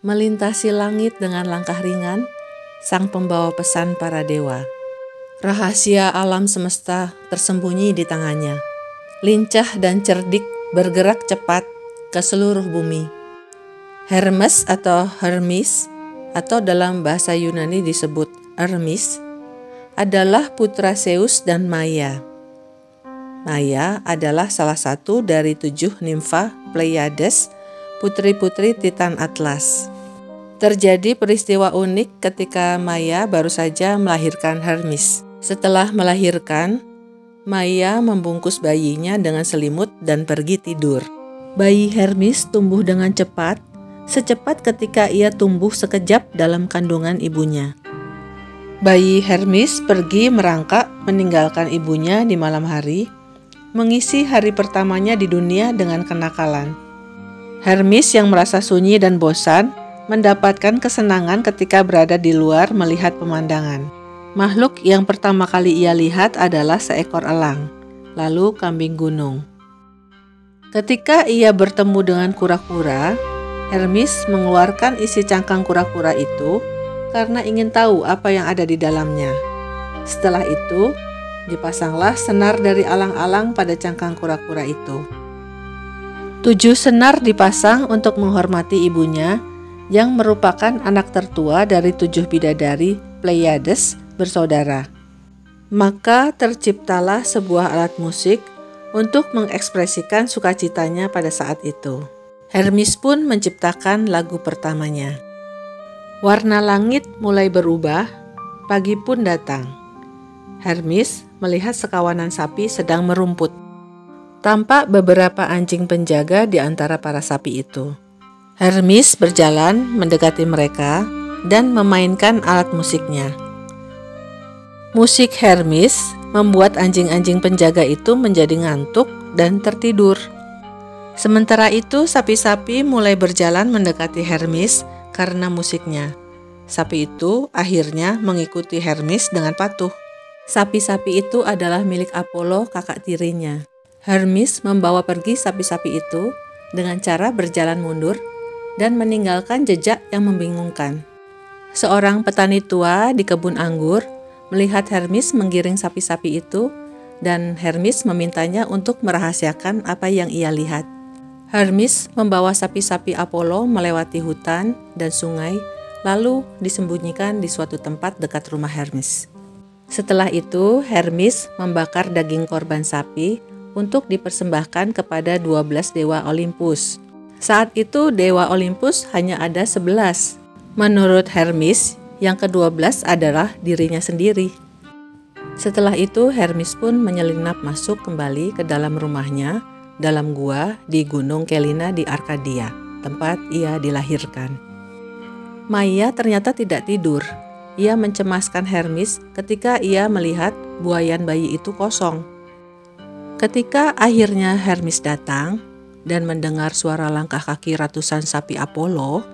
Melintasi langit dengan langkah ringan, sang pembawa pesan para dewa. Rahasia alam semesta tersembunyi di tangannya. Lincah dan cerdik bergerak cepat ke seluruh bumi. Hermes atau Hermes, atau dalam bahasa Yunani disebut Hermes, adalah putra Zeus dan Maia. Maia adalah salah satu dari 7 nimfa Pleiades, putri-putri Titan Atlas. Terjadi peristiwa unik ketika Maia baru saja melahirkan Hermes. Setelah melahirkan, Maia membungkus bayinya dengan selimut dan pergi tidur. Bayi Hermes tumbuh dengan cepat, secepat ketika ia tumbuh sekejap dalam kandungan ibunya. Bayi Hermes pergi merangkak meninggalkan ibunya di malam hari, mengisi hari pertamanya di dunia dengan kenakalan. Hermes yang merasa sunyi dan bosan, mendapatkan kesenangan ketika berada di luar melihat pemandangan. Makhluk yang pertama kali ia lihat adalah seekor elang, lalu kambing gunung. Ketika ia bertemu dengan kura-kura, Hermes mengeluarkan isi cangkang kura-kura itu karena ingin tahu apa yang ada di dalamnya. Setelah itu, dipasanglah senar dari alang-alang pada cangkang kura-kura itu. 7 senar dipasang untuk menghormati ibunya, yang merupakan anak tertua dari 7 bidadari Pleiades bersaudara. Maka terciptalah sebuah alat musik untuk mengekspresikan sukacitanya pada saat itu. Hermes pun menciptakan lagu pertamanya. Warna langit mulai berubah, pagi pun datang. Hermes melihat sekawanan sapi sedang merumput. Tampak beberapa anjing penjaga di antara para sapi itu. Hermes berjalan mendekati mereka dan memainkan alat musiknya. Musik Hermes membuat anjing-anjing penjaga itu menjadi ngantuk dan tertidur. Sementara itu, sapi-sapi mulai berjalan mendekati Hermes karena musiknya. Sapi itu akhirnya mengikuti Hermes dengan patuh. Sapi-sapi itu adalah milik Apollo, kakak tirinya. Hermes membawa pergi sapi-sapi itu dengan cara berjalan mundur dan meninggalkan jejak yang membingungkan. Seorang petani tua di kebun anggur melihat Hermes menggiring sapi-sapi itu, dan Hermes memintanya untuk merahasiakan apa yang ia lihat. Hermes membawa sapi-sapi Apollo melewati hutan dan sungai, lalu disembunyikan di suatu tempat dekat rumah Hermes. Setelah itu, Hermes membakar daging korban sapi untuk dipersembahkan kepada 12 dewa Olympus. Saat itu dewa Olympus hanya ada 11. Menurut Hermes, yang ke-12 adalah dirinya sendiri. Setelah itu Hermes pun menyelinap masuk kembali ke dalam rumahnya, dalam gua di Gunung Kellina di Arkadia, tempat ia dilahirkan. Maia ternyata tidak tidur. Ia mencemaskan Hermes ketika ia melihat buayan bayi itu kosong. Ketika akhirnya Hermes datang dan mendengar suara langkah kaki ratusan sapi Apollo,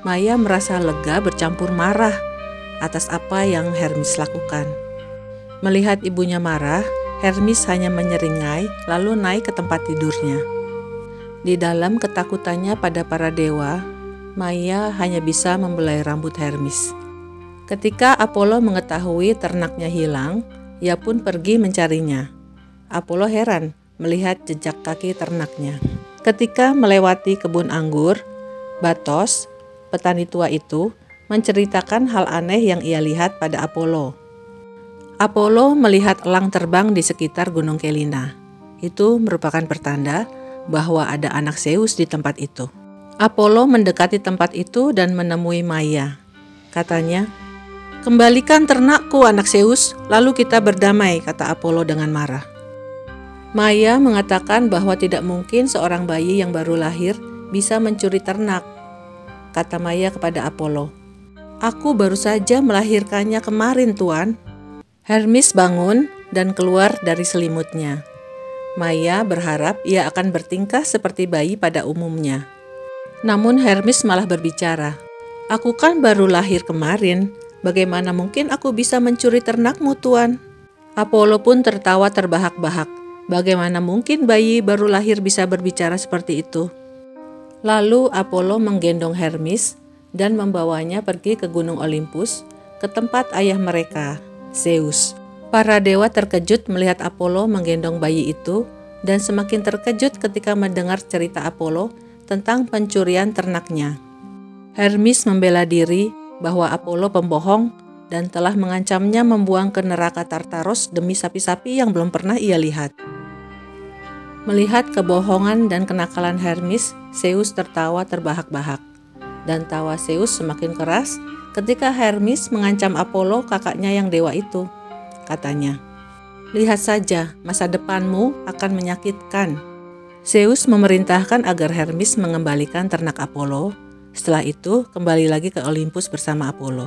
Maia merasa lega bercampur marah atas apa yang Hermes lakukan. Melihat ibunya marah, Hermes hanya menyeringai lalu naik ke tempat tidurnya. Di dalam ketakutannya pada para dewa, Maia hanya bisa membelai rambut Hermes. Ketika Apollo mengetahui ternaknya hilang, ia pun pergi mencarinya. Apollo heran melihat jejak kaki ternaknya. Ketika melewati kebun anggur, Batos, petani tua itu, menceritakan hal aneh yang ia lihat pada Apollo. Apollo melihat elang terbang di sekitar Gunung Kellina. Itu merupakan pertanda bahwa ada anak Zeus di tempat itu. Apollo mendekati tempat itu dan menemui Maia. Katanya, "Kembalikan ternakku, anak Zeus, lalu kita berdamai," kata Apollo dengan marah. Maia mengatakan bahwa tidak mungkin seorang bayi yang baru lahir bisa mencuri ternak. Kata Maia kepada Apollo, "Aku baru saja melahirkannya kemarin, Tuan." Hermes bangun dan keluar dari selimutnya. Maia berharap ia akan bertingkah seperti bayi pada umumnya. Namun Hermes malah berbicara, "Aku kan baru lahir kemarin, bagaimana mungkin aku bisa mencuri ternakmu, Tuan?" Apollo pun tertawa terbahak-bahak. Bagaimana mungkin bayi baru lahir bisa berbicara seperti itu? Lalu Apollo menggendong Hermes dan membawanya pergi ke Gunung Olympus, ke tempat ayah mereka, Zeus. Para dewa terkejut melihat Apollo menggendong bayi itu dan semakin terkejut ketika mendengar cerita Apollo tentang pencurian ternaknya. Hermes membela diri bahwa Apollo pembohong dan telah mengancamnya membuang ke neraka Tartarus demi sapi-sapi yang belum pernah ia lihat. Melihat kebohongan dan kenakalan Hermes, Zeus tertawa terbahak-bahak. Dan tawa Zeus semakin keras ketika Hermes mengancam Apollo, kakaknya yang dewa itu. Katanya, "Lihat saja, masa depanmu akan menyakitkan." Zeus memerintahkan agar Hermes mengembalikan ternak Apollo. Setelah itu, kembali lagi ke Olympus bersama Apollo.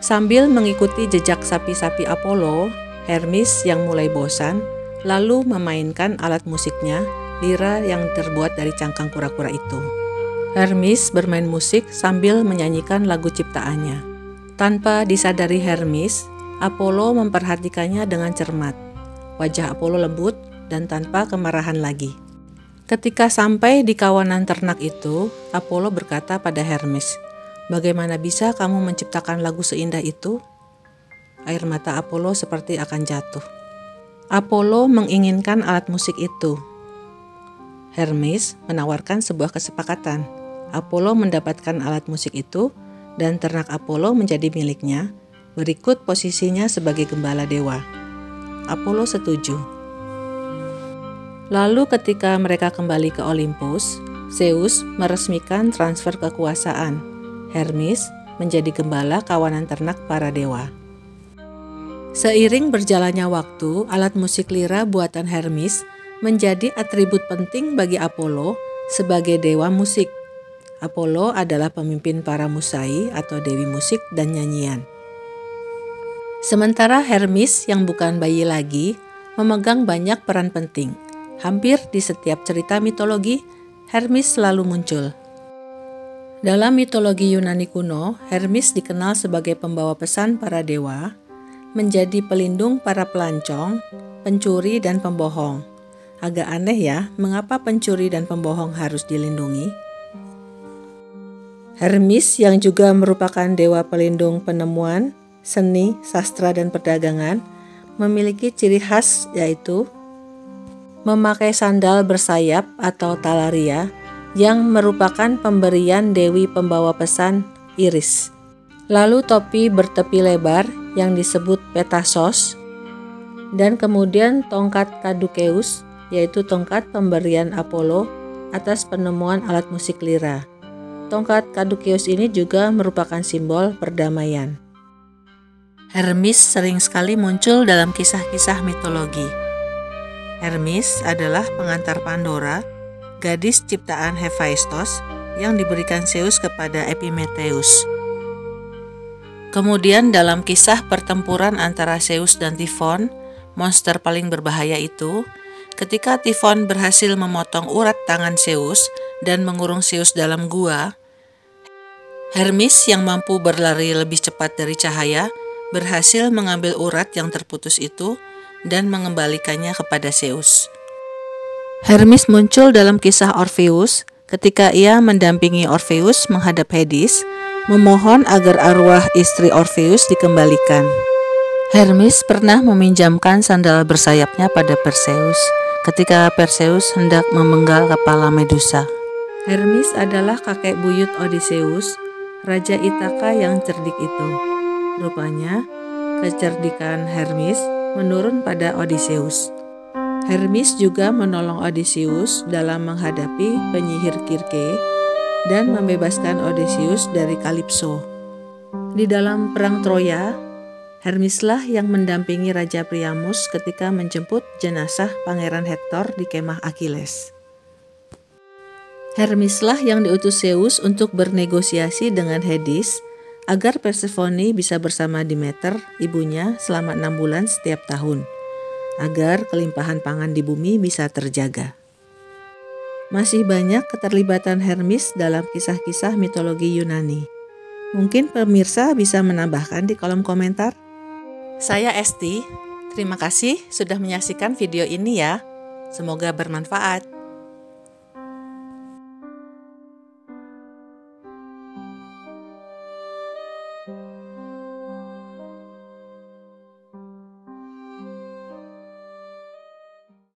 Sambil mengikuti jejak sapi-sapi Apollo, Hermes yang mulai bosan, lalu memainkan alat musiknya, lira yang terbuat dari cangkang kura-kura itu. Hermes bermain musik sambil menyanyikan lagu ciptaannya. Tanpa disadari Hermes, Apollo memperhatikannya dengan cermat. Wajah Apollo lembut dan tanpa kemarahan lagi. Ketika sampai di kawanan ternak itu, Apollo berkata pada Hermes, "Bagaimana bisa kamu menciptakan lagu seindah itu?" Air mata Apollo seperti akan jatuh. Apollo menginginkan alat musik itu. Hermes menawarkan sebuah kesepakatan. Apollo mendapatkan alat musik itu dan ternak Apollo menjadi miliknya, berikut posisinya sebagai gembala dewa. Apollo setuju. Lalu ketika mereka kembali ke Olympus, Zeus meresmikan transfer kekuasaan. Hermes menjadi gembala kawanan ternak para dewa. Seiring berjalannya waktu, alat musik lira buatan Hermes menjadi atribut penting bagi Apollo sebagai dewa musik. Apollo adalah pemimpin para musai atau dewi musik dan nyanyian. Sementara Hermes yang bukan bayi lagi memegang banyak peran penting. Hampir di setiap cerita mitologi, Hermes selalu muncul. Dalam mitologi Yunani kuno, Hermes dikenal sebagai pembawa pesan para dewa, menjadi pelindung para pelancong, pencuri, dan pembohong. Agak aneh ya, mengapa pencuri dan pembohong harus dilindungi? Hermes yang juga merupakan dewa pelindung penemuan, seni, sastra, dan perdagangan, memiliki ciri khas yaitu memakai sandal bersayap atau talaria yang merupakan pemberian dewi pembawa pesan Iris. Lalu topi bertepi lebar yang disebut Petasos, dan kemudian tongkat Caduceus, yaitu tongkat pemberian Apollo atas penemuan alat musik lira. Tongkat Caduceus ini juga merupakan simbol perdamaian. Hermes sering sekali muncul dalam kisah-kisah mitologi. Hermes adalah pengantar Pandora, gadis ciptaan Hephaistos yang diberikan Zeus kepada Epimetheus. Kemudian dalam kisah pertempuran antara Zeus dan Typhon, monster paling berbahaya itu, ketika Typhon berhasil memotong urat tangan Zeus dan mengurung Zeus dalam gua, Hermes yang mampu berlari lebih cepat dari cahaya berhasil mengambil urat yang terputus itu dan mengembalikannya kepada Zeus. Hermes muncul dalam kisah Orpheus ketika ia mendampingi Orpheus menghadap Hades, memohon agar arwah istri Orpheus dikembalikan. Hermes pernah meminjamkan sandal bersayapnya pada Perseus ketika Perseus hendak memenggal kepala Medusa. Hermes adalah kakek buyut Odysseus, Raja Ithaka yang cerdik itu. Rupanya, kecerdikan Hermes menurun pada Odysseus. Hermes juga menolong Odysseus dalam menghadapi penyihir Kirke dan membebaskan Odysseus dari Kalipso. Di dalam perang Troya, Hermeslah yang mendampingi Raja Priamus ketika menjemput jenazah Pangeran Hektor di kemah Achilles. Hermeslah yang diutus Zeus untuk bernegosiasi dengan Hades agar Persephone bisa bersama Demeter, ibunya, selama 6 bulan setiap tahun, agar kelimpahan pangan di bumi bisa terjaga. Masih banyak keterlibatan Hermes dalam kisah-kisah mitologi Yunani. Mungkin pemirsa bisa menambahkan di kolom komentar. Saya Esti, terima kasih sudah menyaksikan video ini ya. Semoga bermanfaat.